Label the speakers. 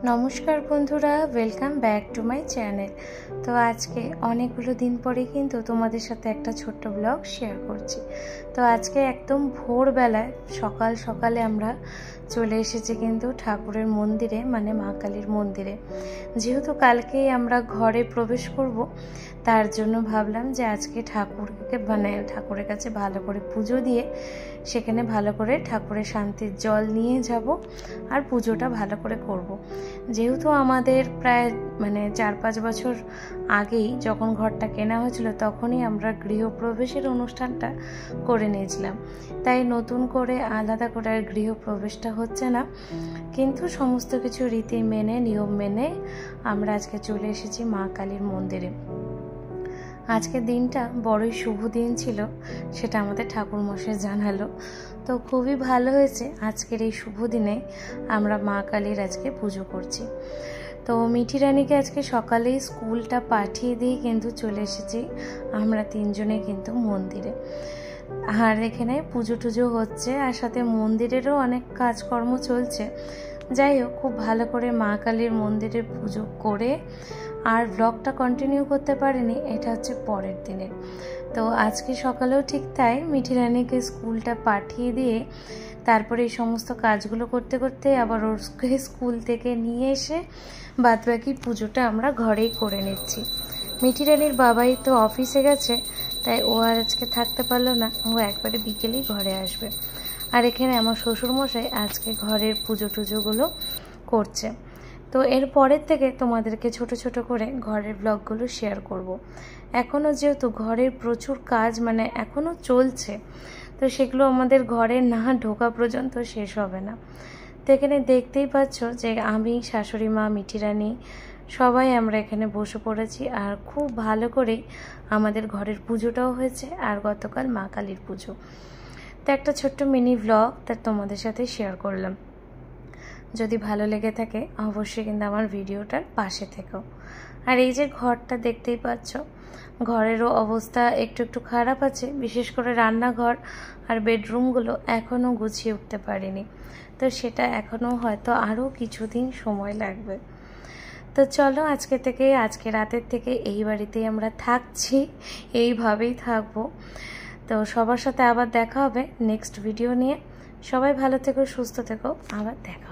Speaker 1: নমস্কার বন্ধুরা, welcome back to my channel. তো আজকে অনেকগুলো দিন পরে কিন্তু তোমাদের সাথে একটা ছোট্ট ব্লগ শেয়ার করছি। তো আজকে একদম ভোরবেলায় সকাল সকালে আমরা চলে এসেছি কিন্তু ঠাকুরের মন্দিরে, মানে মা কালীর মন্দিরে। যেহেতু কালকেই আমরা ঘরে প্রবেশ করব, তার জন্য ভাবলাম যে আজকে ঠাকুরের কাছে ভালো করে পুজো দিয়ে সেখানে ভালো করে ঠাকুরের শান্তির জল নিয়ে যাব আর পুজোটা ভালো করে করব। যেহেতু আমাদের প্রায় 4-5 বছর আগেই যখন ঘরটা কেনা হয়েছিল, তখনই আমরা গৃহপ্রবেশের অনুষ্ঠানটা করে নিয়েছিলাম। তাই নতুন করে আলাদা করে আর গৃহপ্রবেশটা হচ্ছে না, কিন্তু সমস্ত কিছু রীতি মেনে নিয়ম মেনে আমরা আজকে চলে এসেছি মা কালীর মন্দিরে। আজকের দিনটা বড়ই শুভ দিন ছিল, সেটা আমাদের ঠাকুরমশাই জানালো। তো খুবই ভালো হয়েছে, আজকের এই শুভ দিনে আমরা মা কালীর আজকে পুজো করছি। তো মিঠি রানীকে আজকে সকালেই স্কুলটা পাঠিয়ে দিয়ে কিন্তু চলে এসেছি আমরা তিনজনে কিন্তু মন্দিরে। আর এখানে পুজো টুজো হচ্ছে, আর সাথে মন্দিরেরও অনেক কাজকর্ম চলছে। যাই হোক, খুব ভালো করে মা কালীর মন্দিরে পুজো করে আর ব্লগটা কন্টিনিউ করতে পারিনি, এটা হচ্ছে পরের দিনের। তো আজকে সকালেও ঠিক তাই, মিঠি রানীকে স্কুলটা পাঠিয়ে দিয়ে তারপরে এই সমস্ত কাজগুলো করতে করতে আবার ওর স্কুল থেকে নিয়ে এসে বাদবাকি পুজোটা আমরা ঘরেই করে নিচ্ছি। মিঠি রানীর বাবাই তো অফিসে গেছে, তাই ও আর আজকে থাকতে পারলো না, ও একবারে বিকেলেই ঘরে আসবে। আর এখানে আমার শ্বশুরমশাই আজকে ঘরের পুজো টুজোগুলো করছে। তো এর পরের থেকে তোমাদেরকে ছোট ছোট করে ঘরের ব্লগগুলো শেয়ার করব। এখনও যেহেতু ঘরের প্রচুর কাজ এখনও চলছে, তো সেগুলো আমাদের ঘরে না ঢোকা পর্যন্ত শেষ হবে না। তো এখানে দেখতেই পাচ্ছ যে আমি, শাশুড়ি মা, মিঠি রানী সবাই আমরা এখানে বসে পড়েছি। আর খুব ভালো করেই আমাদের ঘরের পুজোটাও হয়েছে, আর গতকাল মা কালীর পুজো। তো একটা ছোট্ট মিনি ব্লগ তা তোমাদের সাথে শেয়ার করলাম। যদি ভালো লেগে থাকে অবশ্যই কিন্তু আমার ভিডিওটার পাশে থেকো। আর এই যে ঘরটা দেখতেই পাচ্ছ, ঘরেরও অবস্থা একটু একটু খারাপ আছে, বিশেষ করে রান্নাঘর আর বেডরুমগুলো এখনও গুছিয়ে উঠতে পারিনি। তো সেটা এখনও হয়তো আরও কিছুদিন সময় লাগবে। তো চলো, আজকে রাতের থেকে এই বাড়িতেই আমরা থাকছি, এইভাবেই থাকবো। তো সবার সাথে আবার দেখা হবে নেক্সট ভিডিও নিয়ে। সবাই ভালো থেকো, সুস্থ থেকো, আবার দেখা।